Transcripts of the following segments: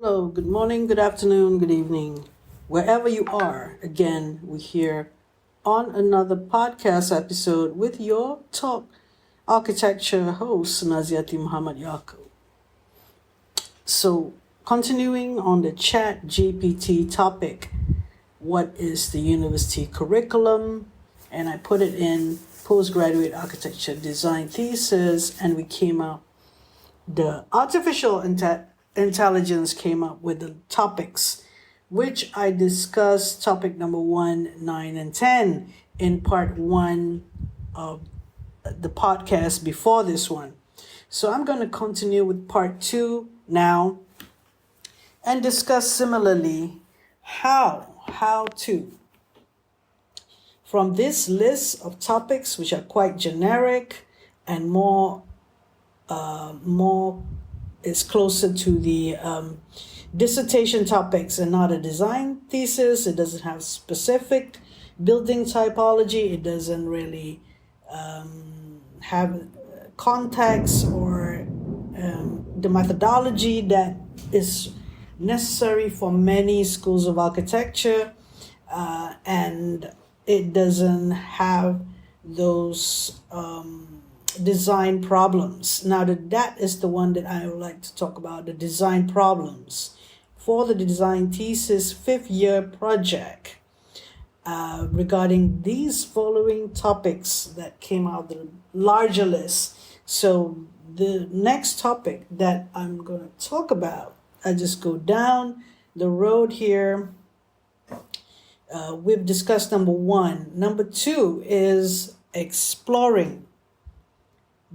Hello, good morning, good afternoon, good evening. Wherever you are, again, we're here on another podcast episode with your talk architecture host, Naziaty Muhammad Yaacob. So, continuing on the ChatGPT topic, what is the university curriculum? And I put it in postgraduate architecture design thesis, and we came out, the artificial intelligence came up with the topics, which I discussed topic number 1, 9, and 10 in part 1 of the podcast before this one. So I'm going to continue with part 2 now and discuss similarly how to, from this list of topics, which are quite generic and more is closer to the dissertation topics and not a design thesis. It doesn't have specific building typology. It doesn't really have context or the methodology that is necessary for many schools of architecture, and it doesn't have those design problems. Now that is the one that I would like to talk about, the design problems for the design thesis 5th year project, regarding these following topics that came out of the larger list. So the next topic that I'm going to talk about, I just go down the road here. We've discussed number 1. Number 2 is exploring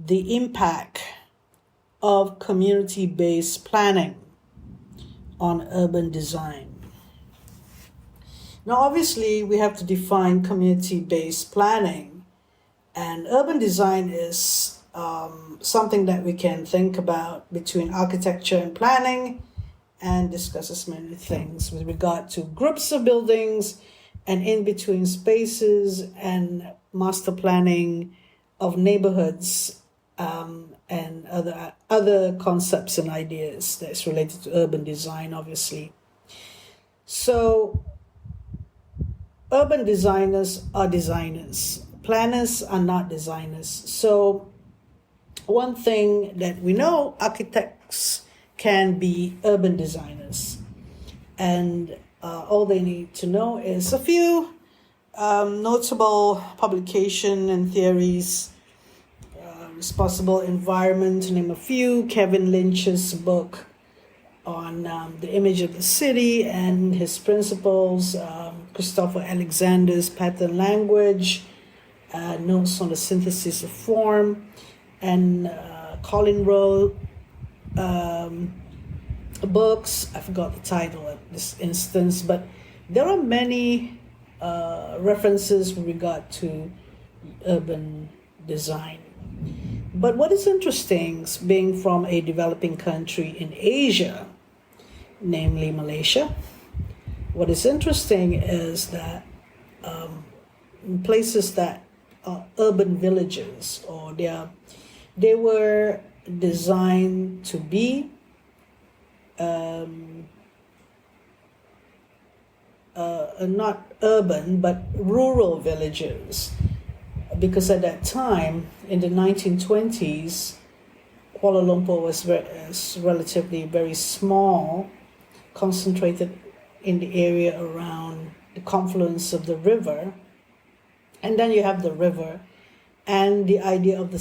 the impact of community-based planning on urban design. Now, obviously, we have to define community-based planning, and urban design is something that we can think about between architecture and planning, and discusses many things with regard to groups of buildings and in-between spaces and master planning of neighborhoods, and other concepts and ideas that's related to urban design, obviously. So, urban designers are designers. Planners are not designers. So, one thing that we know, architects can be urban designers. And all they need to know is a few notable publication and theories. Responsible environment, to name a few. Kevin Lynch's book on the image of the city and his principles. Christopher Alexander's pattern language, notes on the synthesis of form, and Colin Rowe books. I forgot the title at this instance, but there are many references with regard to urban design. But what is interesting, being from a developing country in Asia, namely Malaysia, what is interesting is that places that are urban villages, or they were designed to be not urban but rural villages. Because at that time, in the 1920s, Kuala Lumpur was relatively very small, concentrated in the area around the confluence of the river. And then you have the river and the idea of the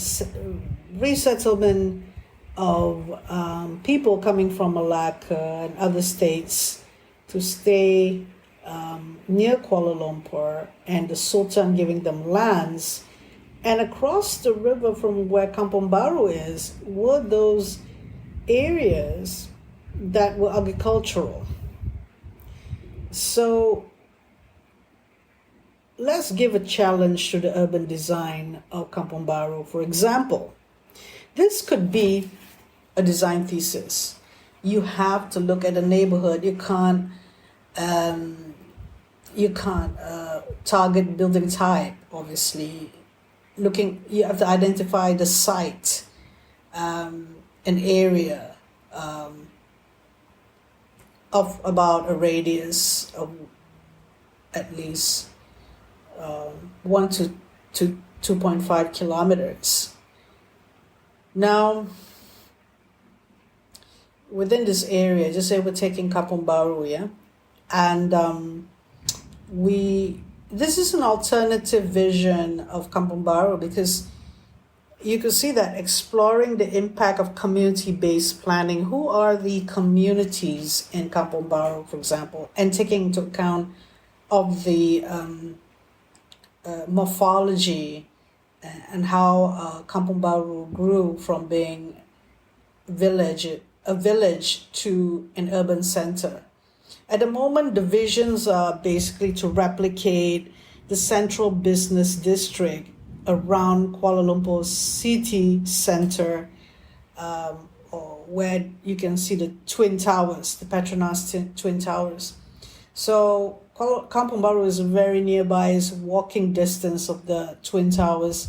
resettlement of people coming from Malacca and other states to stay near Kuala Lumpur, and the Sultan giving them lands. And across the river from where Kampung Baru is were those areas that were agricultural. So let's give a challenge to the urban design of Kampung Baru. For example, this could be a design thesis. You have to look at a neighborhood. You can't target building type, obviously. You have to identify the site, an area, of about a radius of at least 1 to 2.5 kilometers. Now, within this area, just say we're taking Kampung Baru, yeah? And this is an alternative vision of Kampung Baru, because you could see that exploring the impact of community-based planning, who are the communities in Kampung Baru, for example, and taking into account of the morphology and how Kampung Baru grew from being a village to an urban center. At the moment, the visions are basically to replicate the central business district around Kuala Lumpur city center, or where you can see the Twin Towers, the Petronas Twin Towers. So Kampung Baru is very nearby, is walking distance of the Twin Towers.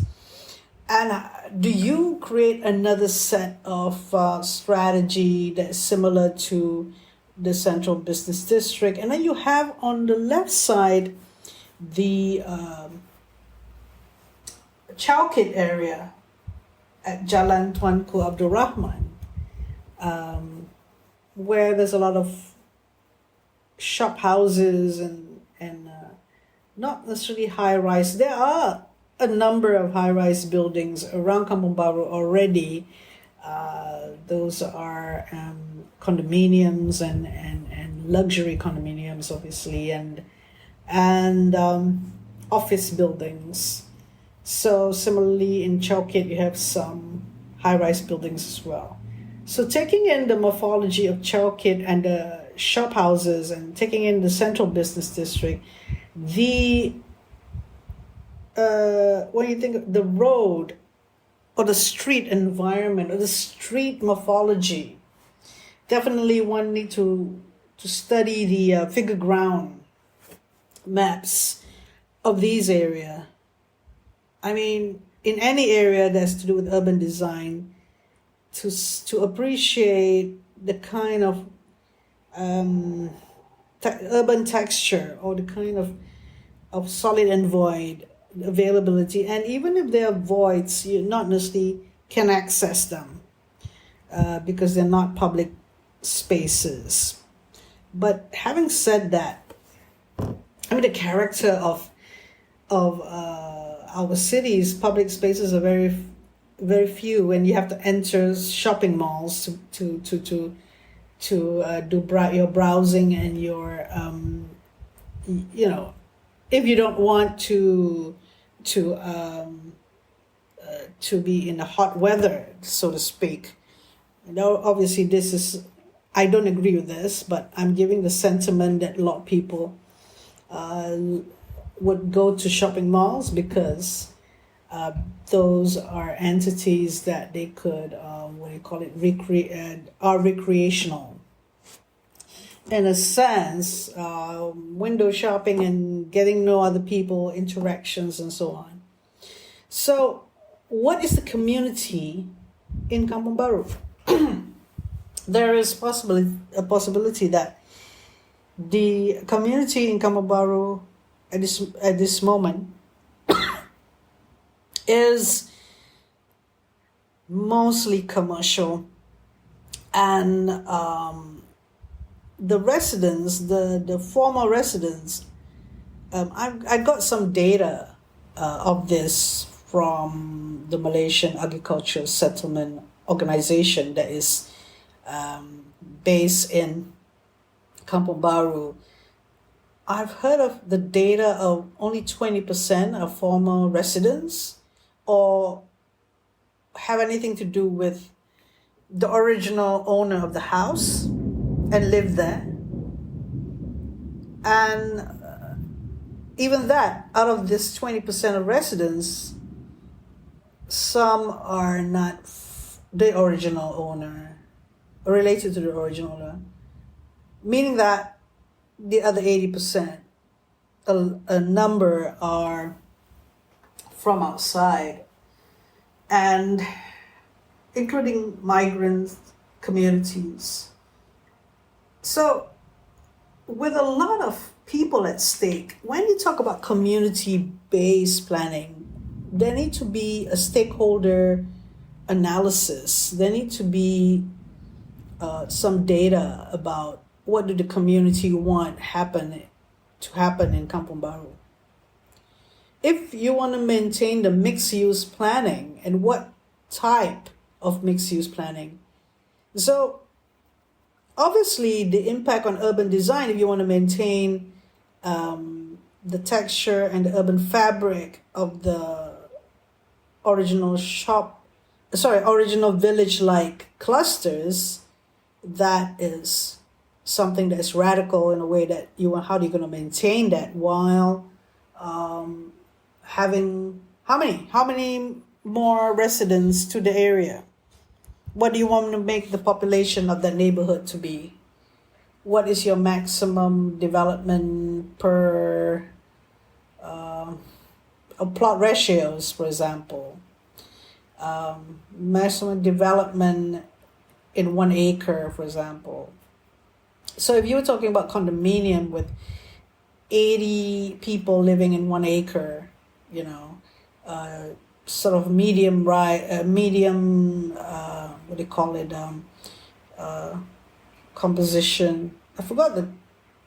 And do you create another set of strategy that's similar to the central business district? And then you have on the left side the Chowkit area at Jalan Tuanku Abdul Rahman, where there's a lot of shop houses and not necessarily high rise. There are a number of high rise buildings around Kampung Baru already. Those are condominiums and luxury condominiums, obviously, and office buildings. So similarly in Chowkit, you have some high-rise buildings as well. So taking in the morphology of Chowkit and the shop houses and taking in the central business district, when you think of the road or the street environment or the street morphology, definitely one need to study the figure ground maps of these areas. I mean, in any area that's to do with urban design, to appreciate the kind of urban texture or the kind of solid and void availability, and even if there are voids, you not necessarily can access them because they're not public spaces. But having said that, I mean, the character of our cities, public spaces are very, very few, and you have to enter shopping malls to do your browsing and your if you don't want to be in the hot weather, so to speak. Now, obviously, I don't agree with this, but I'm giving the sentiment that a lot of people would go to shopping malls because those are entities that they could, are recreational. In a sense, window shopping and getting to know other people, interactions, and so on. So, what is the community in Kampung Baru? There is a possibility that the community in Kampung Baru at this moment is mostly commercial, and the residents, the former residents, I got some data of this from the Malaysian Agricultural Settlement Organization that is based in Kampung Baru. I've heard of the data of only 20% of former residents or have anything to do with the original owner of the house and live there. And even that, out of this 20% of residents, some are not the original owner, related to the original owner, meaning that the other 80%, a number are from outside, and including migrant communities. So with a lot of people at stake, when you talk about community-based planning, there need to be a stakeholder analysis. There need to be some data about what do the community want to happen in Kampung Baru. If you want to maintain the mixed-use planning, and what type of mixed-use planning? So obviously the impact on urban design, if you want to maintain the texture and the urban fabric of the original village-like clusters, that is something that is radical in a way that how are you going to maintain that while having how many more residents to the area? What do you want to make the population of that neighborhood to be? What is your maximum development per plot ratios, for example? Maximum development in 1 acre, for example. So if you were talking about condominium with 80 people living in 1 acre, sort of medium, what do you call it, composition. I forgot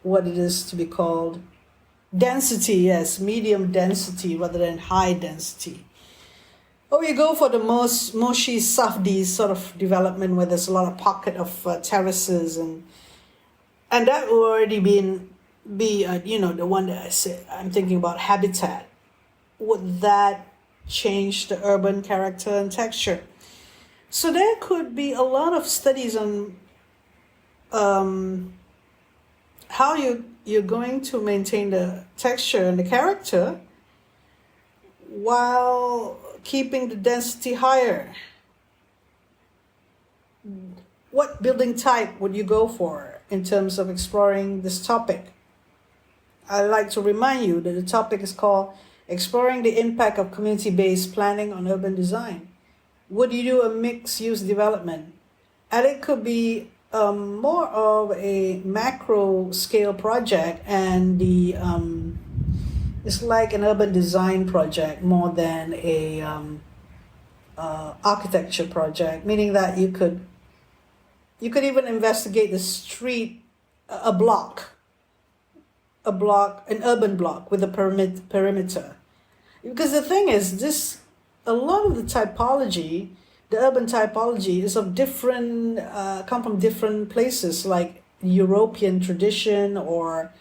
what it is to be called. Density, yes, medium density rather than high density. Or you go for the most Moshi Safdi sort of development where there's a lot of pocket of terraces and that will already be the one that I said I'm thinking about habitat. Would that change the urban character and texture? So there could be a lot of studies on how you're going to maintain the texture and the character while keeping the density higher. What building type would you go for in terms of exploring this topic? I'd like to remind you that the topic is called Exploring the Impact of Community-Based Planning on Urban Design. Would you do a mixed-use development? And it could be more of a macro-scale project, and it's like an urban design project more than a architecture project, meaning that you could even investigate the street, an urban block with a perimeter. Because the thing is, a lot of the typology, the urban typology, is of different, come from different places, like European tradition or,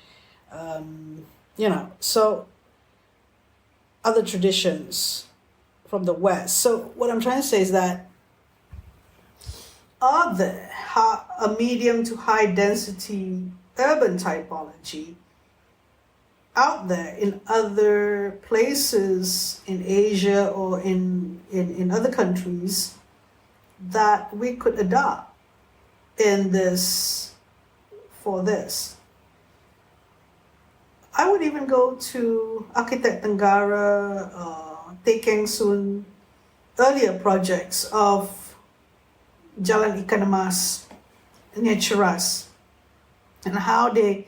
so other traditions from the West. So what I'm trying to say is that are there a medium to high density urban typology out there in other places in Asia or in other countries that we could adopt for this? I would even go to Architect Tenggara, Teh Keng Soon, earlier projects of Jalan Ikan Emas near Cheras, and how he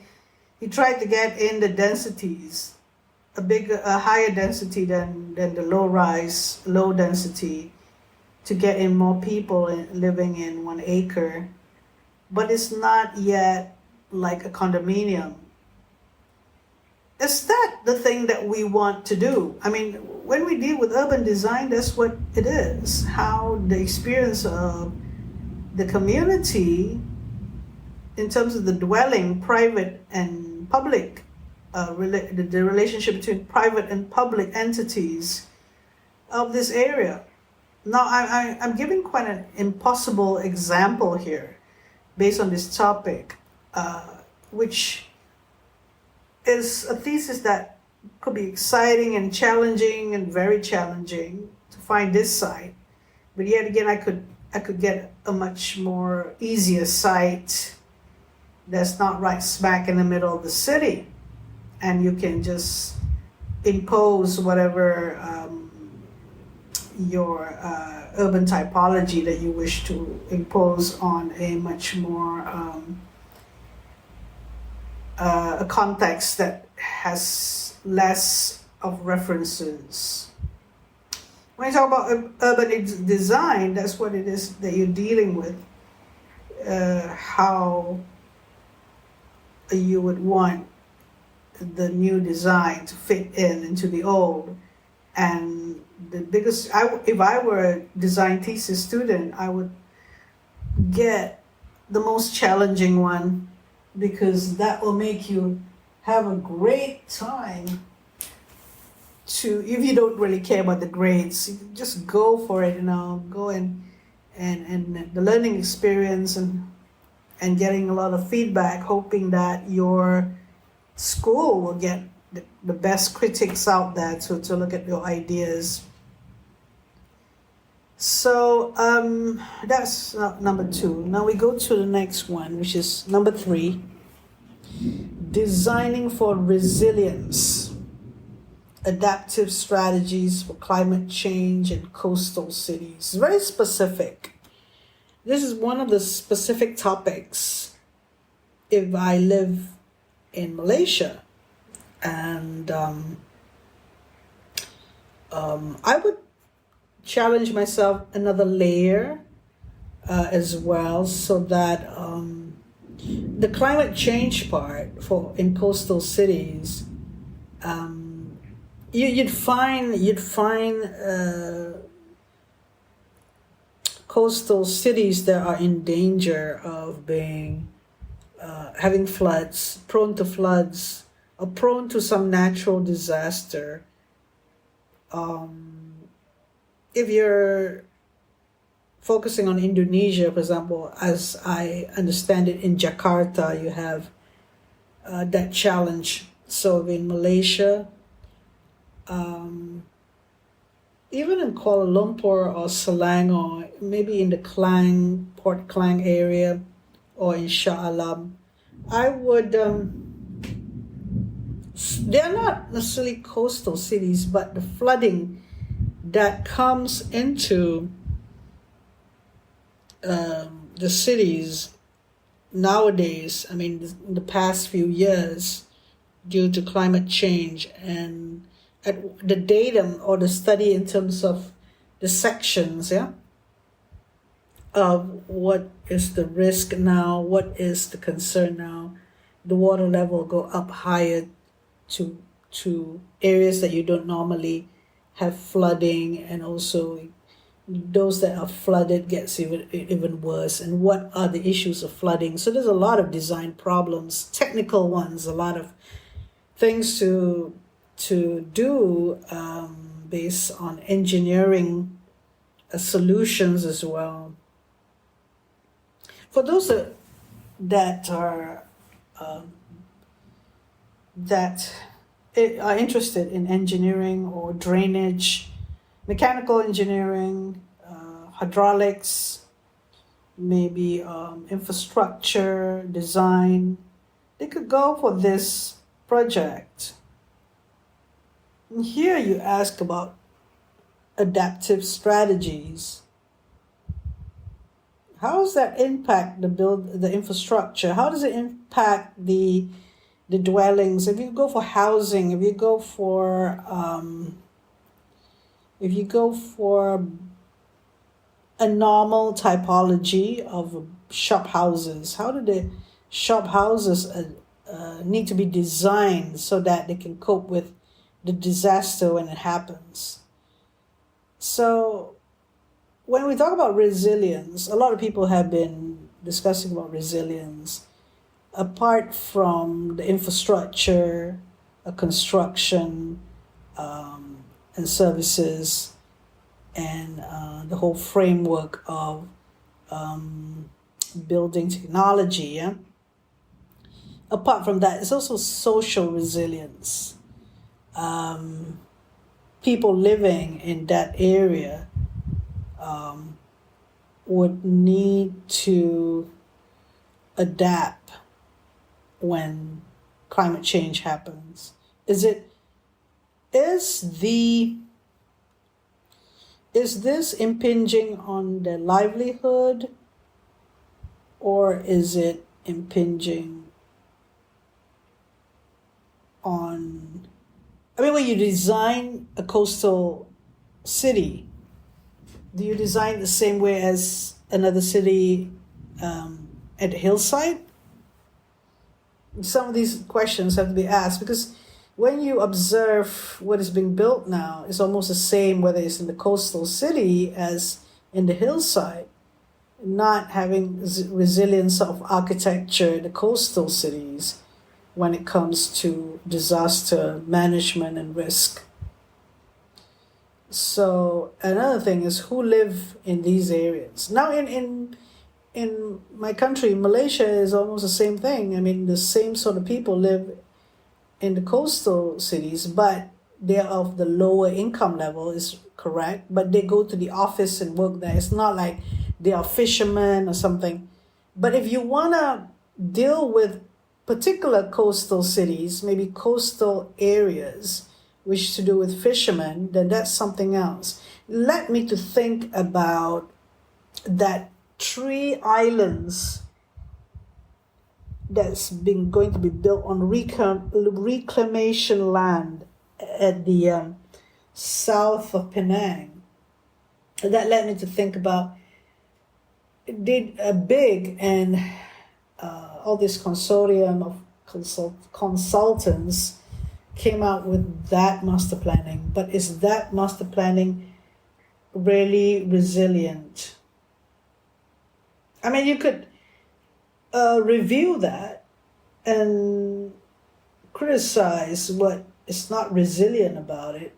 tried to get in the densities, a higher density than the low density, to get in more people living in 1 acre, but it's not yet like a condominium. Is that the thing that we want to do? I mean, when we deal with urban design, that's what it is. How the experience of the community in terms of the dwelling, private and public, the relationship between private and public entities of this area. Now, I'm giving quite an impossible example here based on this topic, which is a thesis that could be exciting and challenging and very challenging to find this site. But yet again, I could get a much more easier site that's not right smack in the middle of the city, and you can just impose whatever your urban typology that you wish to impose on a much more a context that has less of references. When you talk about urban design, that's what it is that you're dealing with. How you would want the new design to fit into the old. And the biggest, if I were a design thesis student, I would get the most challenging one, because that will make you have a great time if you don't really care about the grades, just go for it, go and the learning experience and getting a lot of feedback, hoping that your school will get the best critics out there to look at your ideas. So that's number 2. Now we go to the next one, which is number 3, designing for resilience, adaptive strategies for climate change in coastal cities. Very specific. This is one of the specific topics if I live in Malaysia. And I would challenge myself another layer as well, so that the climate change part in coastal cities, you'd find coastal cities that are in danger of being having floods, prone to floods, or prone to some natural disaster. If you're focusing on Indonesia, for example, as I understand it, in Jakarta, you have that challenge. So in Malaysia, even in Kuala Lumpur or Selang, or maybe in the Port Klang area, or in Shah Alam, I would, they're not necessarily coastal cities, but the flooding that comes into the cities nowadays, in the past few years, due to climate change, and the datum or the study in terms of the sections, of what is the risk now, what is the concern now, the water level go up higher to areas that you don't normally have flooding, and also those that are flooded gets even worse. And what are the issues of flooding? So there's a lot of design problems, technical ones, a lot of things to do based on engineering solutions as well. For those that are interested in engineering or drainage, mechanical engineering, hydraulics, maybe infrastructure design, they could go for this project. And here you ask about adaptive strategies. How does that impact the infrastructure? How does it impact the dwellings? If you go for housing, if you go for a normal typology of shop houses, how do the shop houses need to be designed so that they can cope with the disaster when it happens? So when we talk about resilience, a lot of people have been discussing about resilience. Apart from the infrastructure, construction, and services, and the whole framework of building technology, apart from that, it's also social resilience. People living in that area would need to adapt when climate change happens. Is this impinging on their livelihood, or is it impinging on, when you design a coastal city, do you design the same way as another city at the hillside? Some of these questions have to be asked, because when you observe what is being built now, it's almost the same whether it's in the coastal city as in the hillside. Not having resilience of architecture in the coastal cities when it comes to disaster management and risk. So another thing is who live in these areas. Now in my country, Malaysia, is almost the same thing. The same sort of people live in the coastal cities, but they're of the lower income level, is correct, but they go to the office and work there. It's not like they are fishermen or something. But if you want to deal with particular coastal cities, maybe coastal areas, which to do with fishermen, then that's something else. Led me to think about that 3 islands that's going to be built on reclamation land at the south of Penang. That led me to think about, did a big and all this consortium of consultants came out with that master planning, but is that master planning really resilient? You could review that and criticize what is not resilient about it,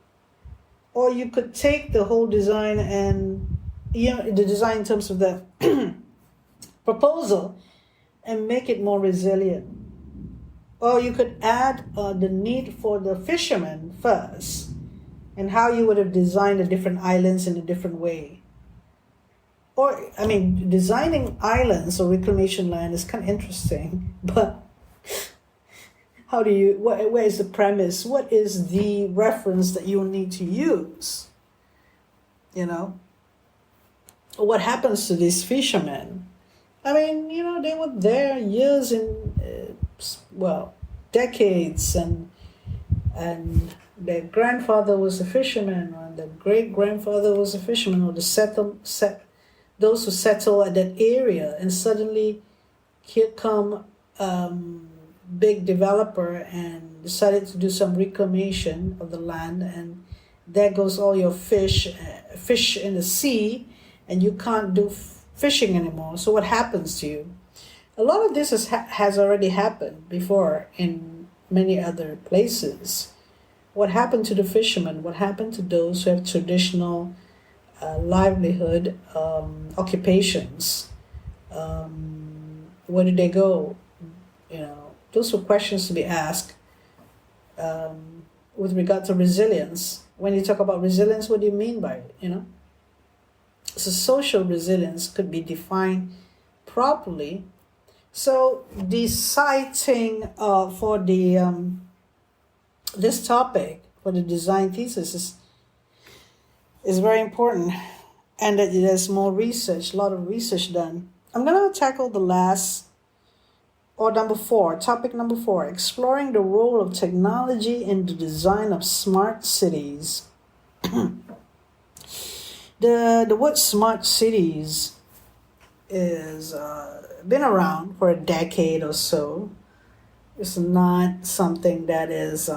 or you could take the whole design and the design in terms of the proposal and make it more resilient. Or you could add the need for the fishermen first, and how you would have designed the different islands in a different way. Or, designing islands or reclamation land is kind of interesting, but how do you, where is the premise? What is the reference that you need to use? What happens to these fishermen? They were there years decades, and their grandfather was a fisherman, or their great-grandfather was a fisherman, or those who settle at that area, and suddenly here come big developer and decided to do some reclamation of the land, and there goes all your fish in the sea, and you can't do fishing anymore. So what happens to you? A lot of this has already happened before in many other places. What happened to the fishermen? What happened to those who have traditional livelihood occupations? Where did they go? Those were questions to be asked with regard to resilience. When you talk about resilience, what do you mean by it? So social resilience could be defined properly. So the citing for the this topic for the design thesis is very important, and that there's more research, a lot of research done. I'm going to tackle the last, or topic number 4, exploring the role of technology in the design of smart cities. The word smart cities is been around for a decade or so. It's not something that is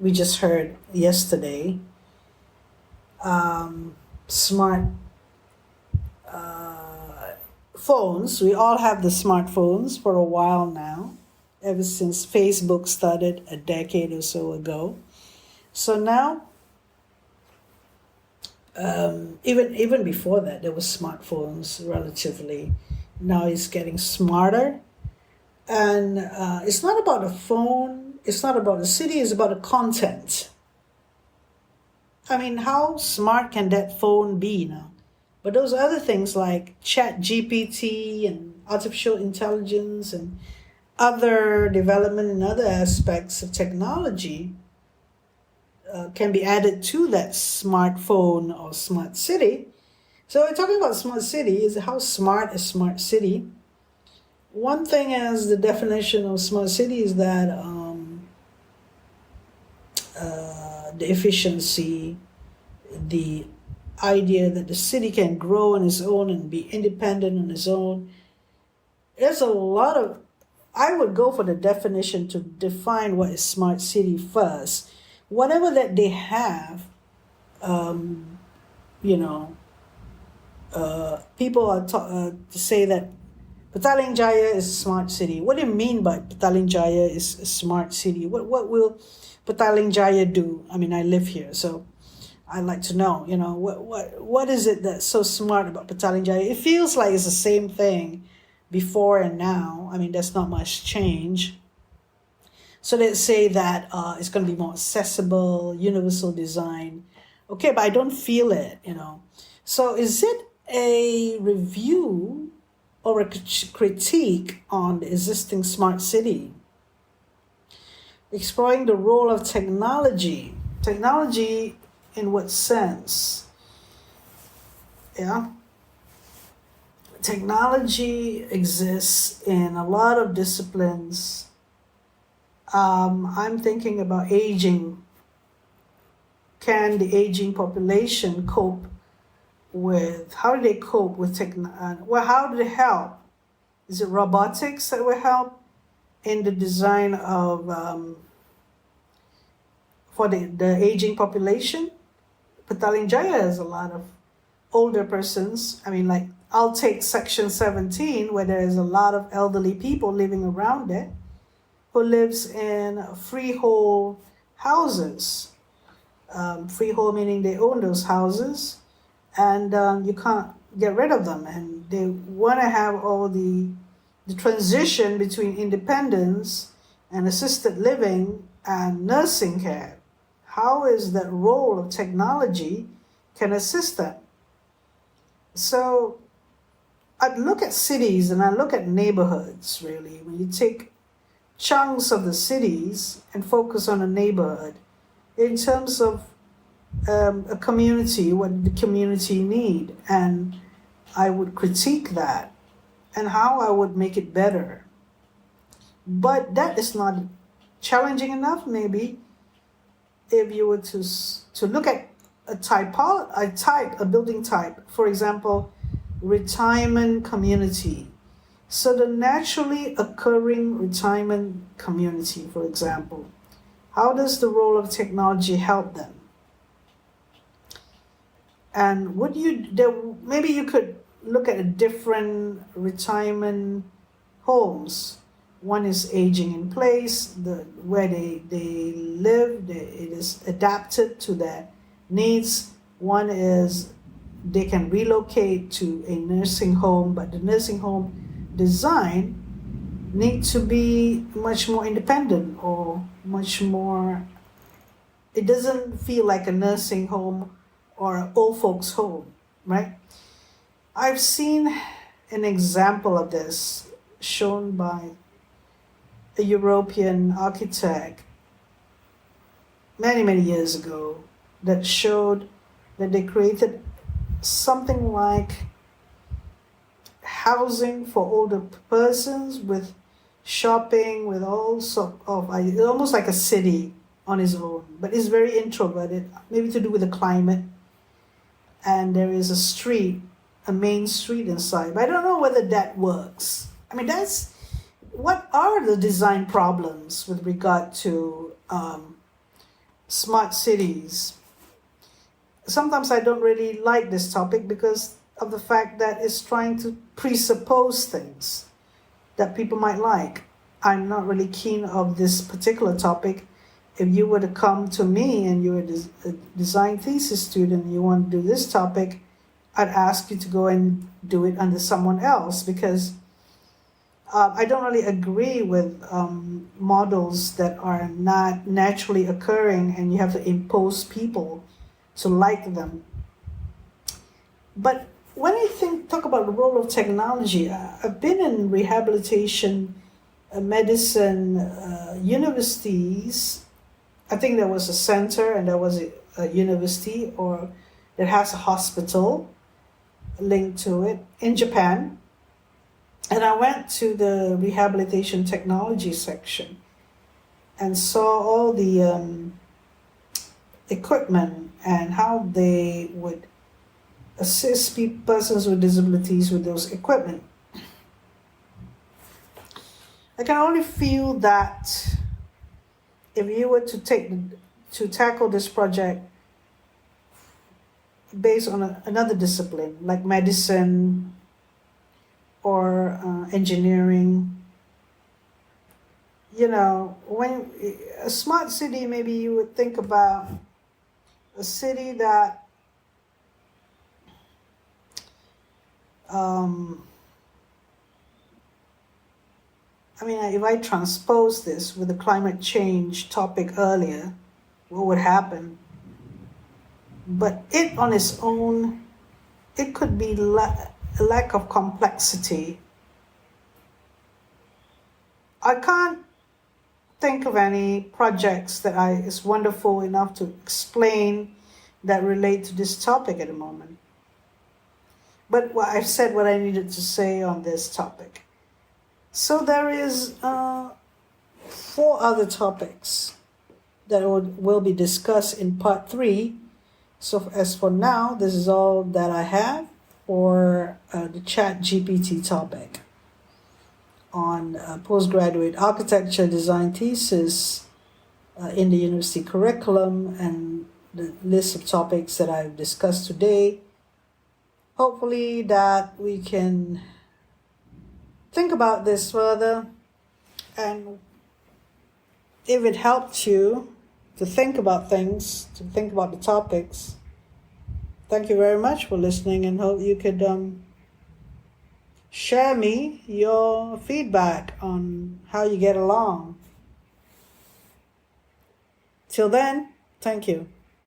we just heard yesterday. Smart phones. We all have the smartphones for a while now, ever since Facebook started a decade or so ago. So now, even before that, there was smartphones relatively. Now it's getting smarter, and it's not about a phone. It's not about the city. It's about the content. How smart can that phone be now? But those other things like ChatGPT and artificial intelligence and other development in other aspects of technology can be added to that smartphone or smart city. So we're talking about smart city. Is how smart is smart city? One thing as the definition of smart city is that the efficiency, the idea that the city can grow on its own and be independent on its own. There's a lot of, I would go for the definition to define what is smart city first. Whatever that they have, people are to say that Petaling Jaya is a smart city. What do you mean by Petaling Jaya is a smart city? What will Petaling Jaya do? I mean, I live here, so I'd like to know, what is it that's so smart about Petaling Jaya? It feels like it's the same thing before and now. I mean, there's not much change. So they say that it's going to be more accessible, universal design. Okay, but I don't feel it, So is it a review or a critique on the existing smart city? Exploring the role of technology. Technology in what sense? Yeah. Technology exists in a lot of disciplines. I'm thinking about aging. Can the aging population cope with, how do they cope with how do they help? Is it robotics that will help in the design of, for the aging population? Petaling Jaya has a lot of older persons. I mean, like, I'll take section 17, where there is a lot of elderly people living around it, who lives in freehold houses. Freehold meaning they own those houses, and you can't get rid of them. And they want to have all the transition between independence and assisted living and nursing care. How is that role of technology can assist them? So I'd look at cities and I look at neighborhoods, really. When you take chunks of the cities and focus on a neighborhood, in terms of a community, what the community need, and I would critique that and how I would make it better. But that is not challenging enough, maybe, if you were to look at a building type, for example, retirement community. So the naturally occurring retirement community, for example, how does the role of technology help them? And maybe you could look at a different retirement homes. One is aging in place, where they live, it is adapted to their needs. One is they can relocate to a nursing home, but the nursing home design need to be much more independent, or much more, it doesn't feel like a nursing home or an old folks home, right? I've seen an example of this shown by a European architect many, many years ago, that showed that they created something like housing for older persons with shopping, with all sort of, almost like a city on its own, but it's very introverted, maybe to do with the climate. And there is a main street inside, but I don't know whether that works. I mean, what are the design problems with regard to smart cities? Sometimes I don't really like this topic because of the fact that it's trying to presuppose things that people might like. I'm not really keen of this particular topic. If you were to come to me and you're a design thesis student and you want to do this topic, I'd ask you to go and do it under someone else, because I don't really agree with models that are not naturally occurring and you have to impose people to like them. But when I talk about the role of technology, I've been in rehabilitation, medicine, universities. I think there was a center and there was a university, or that has a hospital linked to it in Japan. And I went to the rehabilitation technology section and saw all the equipment and how they would assist persons with disabilities with those equipment. I can only feel that if you were to tackle this project based on another discipline like medicine or engineering, when a smart city, maybe you would think about a city that if I transpose this with the climate change topic earlier, what would happen? But it on its own, it could be a lack of complexity. I can't think of any projects that is wonderful enough to explain that relate to this topic at the moment. But I've said what I needed to say on this topic. So there is 4 other topics that will be discussed in part 3. So as for now, this is all that I have for the ChatGPT topic on postgraduate architecture design thesis in the university curriculum and the list of topics that I've discussed today. Hopefully that we can think about this further, and if it helped you to think about things, to think about the topics, thank you very much for listening, and hope you could share me your feedback on how you get along. Till then, thank you.